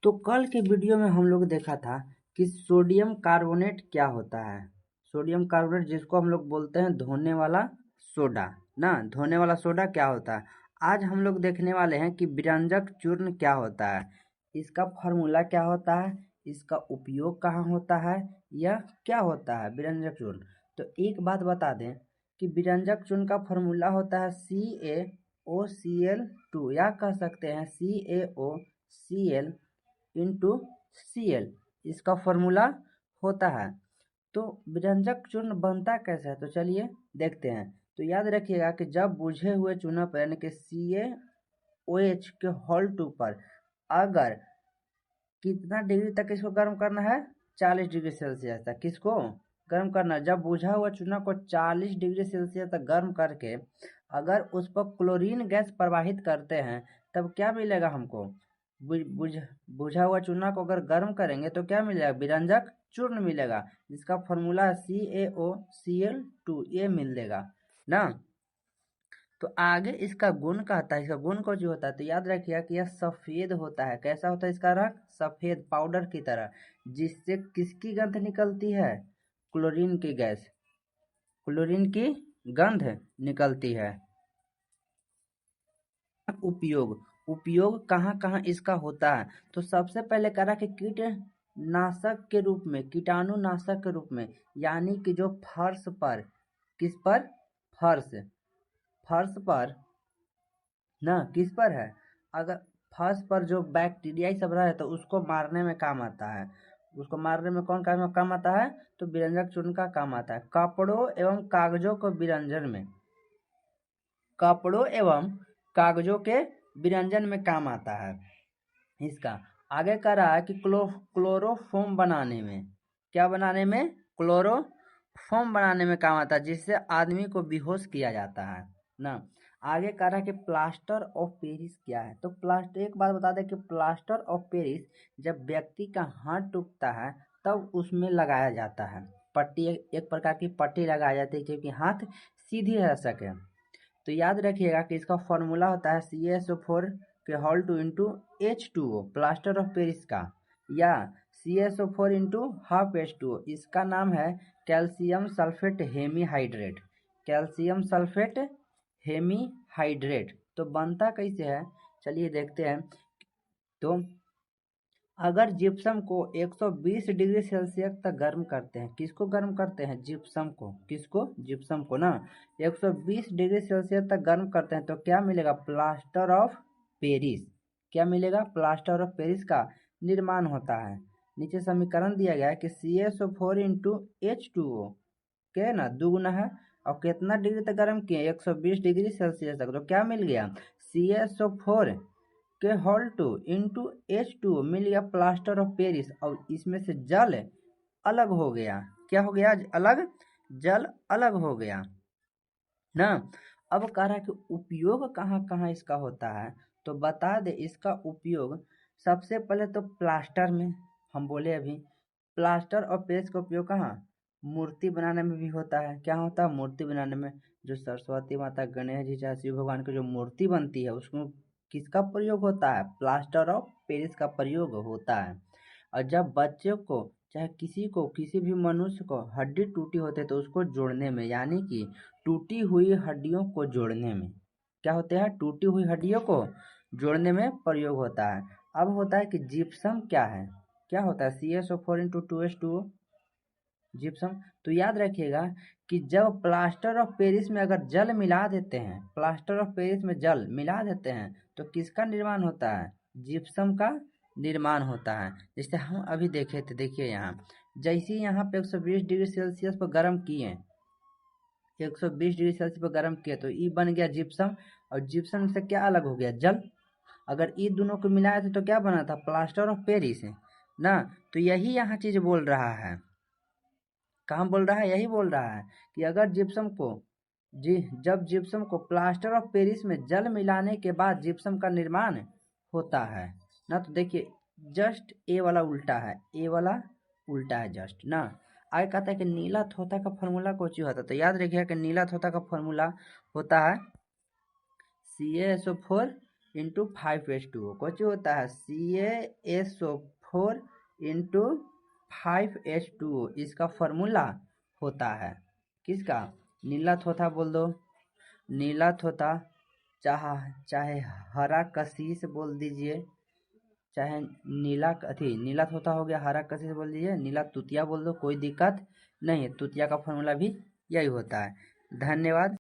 तो कल के वीडियो में हम लोग देखा था कि सोडियम कार्बोनेट क्या होता है। सोडियम कार्बोनेट जिसको हम लोग बोलते हैं धोने वाला सोडा ना, धोने वाला सोडा क्या होता है। आज हम लोग देखने वाले हैं कि विरंजक चूर्ण क्या होता है, इसका फॉर्मूला क्या होता है, इसका उपयोग कहाँ होता है, यह क्या होता है विरंजक चूर्ण। तो एक बात बता दें कि विरंजक चूर्ण का फॉर्मूला होता है CaOCl2, या कह सकते हैं CaOCl इंटू Cl, इसका फॉर्मूला होता है। तो विरंजक चूर्ण बनता कैसे है, तो चलिए देखते हैं। तो याद रखिएगा कि जब बुझे हुए चूना पर यानी कि CaOH के होल2 पर अगर कितना डिग्री तक इसको गर्म करना है, 40 डिग्री सेल्सियस तक किसको गर्म करना है। जब बुझा हुआ चूना को 40 डिग्री सेल्सियस तक गर्म करके अगर उस पर क्लोरीन गैस प्रवाहित करते हैं तब क्या मिलेगा हमको, बुझा हुआ चूना को अगर गर्म करेंगे तो क्या मिलेगा, विरंजक चूर्ण मिलेगा, जिसका फॉर्मूला है CaOCl2, ये मिलेगा ना। तो आगे इसका गुण कहता है, इसका गुण कौन होता है, तो याद रखिएगा कि यह सफेद होता है। कैसा होता है इसका रंग, सफेद पाउडर की तरह, जिससे किसकी गंध निकलती है, क्लोरीन की गैस, क्लोरीन की गंध निकलती है। उपयोग, उपयोग कहाँ कहाँ इसका होता है, तो सबसे पहले करा कि कीटनाशक के रूप में, कीटाणुनाशक के रूप में, यानी कि जो फर्श पर, किस पर, फर्श, फर्श पर ना, किस पर है, अगर फर्श पर जो बैक्टीरिया सब रहे तो उसको मारने में काम आता है। उसको मारने में कौन काम आता है, तो विरंजक चूर्ण का काम आता है। कपड़ों एवं कागजों को विरंजन में, कपड़ों एवं कागजों के विरंजन में काम आता है इसका। आगे कह रहा है कि क्लोरोफोम बनाने में, क्या बनाने में, क्लोरोफोम बनाने में काम आता है, जिससे आदमी को बेहोश किया जाता है ना। आगे कह रहा है कि प्लास्टर ऑफ पेरिस क्या है, तो प्लास्टर, एक बात बता दें कि प्लास्टर ऑफ पेरिस जब व्यक्ति का हाथ टूटता है तब उसमें लगाया जाता है पट्टी, एक प्रकार की पट्टी लगाई जाती है क्योंकि हाथ सीधी रह सके। तो याद रखिएगा कि इसका फॉर्मूला होता है CaSO4 के होल2 into H2O, plaster of Paris का, या CaSO4 इंटू हाफ H2O, इसका नाम है calcium sulphate hemihydrate, calcium sulphate hemihydrate. तो बनता कैसे है, चलिए देखते हैं। तो अगर जिप्सम को 120 डिग्री सेल्सियस तक गर्म करते हैं, किसको गर्म करते हैं, जिप्सम को, किसको, जिप्सम को ना, 120 डिग्री सेल्सियस तक गर्म करते हैं तो क्या मिलेगा, प्लास्टर ऑफ पेरिस, क्या मिलेगा, प्लास्टर ऑफ पेरिस का निर्माण होता है। नीचे समीकरण दिया गया है कि CaSO4 इंटू H2O के ना दुगुना है, और कितना डिग्री तक गर्म किए, 120 डिग्री सेल्सियस तक, तो क्या मिल गया, CaSO4 के होल2 इंटू H2 मिल गया प्लास्टर ऑफ पेरिस, और इसमें से जल अलग हो गया, क्या हो गया, अलग, जल अलग हो गया ना। अब कह रहा है कि उपयोग कहाँ कहाँ इसका होता है, तो बता दे इसका उपयोग सबसे पहले तो प्लास्टर में, हम बोले अभी प्लास्टर और पेरिस का उपयोग कहाँ, मूर्ति बनाने में भी होता है। क्या होता है, मूर्ति बनाने में, जो सरस्वती माता, गणेश जी चाहे शिव भगवान की जो मूर्ति बनती है उसमें किसका प्रयोग होता है, प्लास्टर ऑफ पेरिस का प्रयोग होता है। और जब बच्चे को चाहे किसी को, किसी भी मनुष्य को हड्डी टूटी होती है तो उसको जोड़ने में, यानी कि टूटी हुई हड्डियों को जोड़ने में, क्या होते हैं, टूटी हुई हड्डियों को जोड़ने में प्रयोग होता है। अब होता है कि जिप्सम क्या है, क्या होता है, CaSO4 इंटू 2H2O, जिप्सम। तो याद रखिएगा कि जब प्लास्टर ऑफ पेरिस में अगर जल मिला देते हैं, प्लास्टर ऑफ पेरिस में जल मिला देते हैं तो किसका निर्माण होता है, जिप्सम का निर्माण होता है। जैसे हम अभी देखे थे, देखिए यहाँ, जैसे यहाँ पे 120 डिग्री सेल्सियस पर गर्म किए, 120 डिग्री सेल्सियस पर गर्म किए तो ये बन गया जिप्सम, और जिप्सम से क्या अलग हो गया, जल। अगर ये दोनों को मिलाए थे तो क्या बना था, प्लास्टर ऑफ पेरिस ना। तो यही यहाँ चीज बोल रहा है, कहाँ बोल रहा है, यही बोल रहा है कि अगर जिप्सम को, जी, जब जिप्सम को प्लास्टर ऑफ पेरिस में जल मिलाने के बाद जिप्सम का निर्माण होता है ना। तो देखिए जस्ट ए वाला उल्टा है, ए वाला उल्टा है जस्ट ना। आगे कहता है कि नीला थोथा का फॉर्मूला कुछ होता है, तो याद रखिए कि नीला थोथा का फॉर्मूला होता है CaSO4 इंटू 5H2O। कुछ होता है CaSO4 इंटू 5H2O, इसका फॉर्मूला होता है किसका? नीला थोथा बोल दो, नीला थोथा, चाहे हरा कशीस बोल दीजिए, चाहे नीला थोथा हो गया, हरा कशीस बोल दीजिए, नीला तुतिया बोल दो, कोई दिक्कत नहीं है। तुतिया का फॉर्मूला भी यही होता है। धन्यवाद।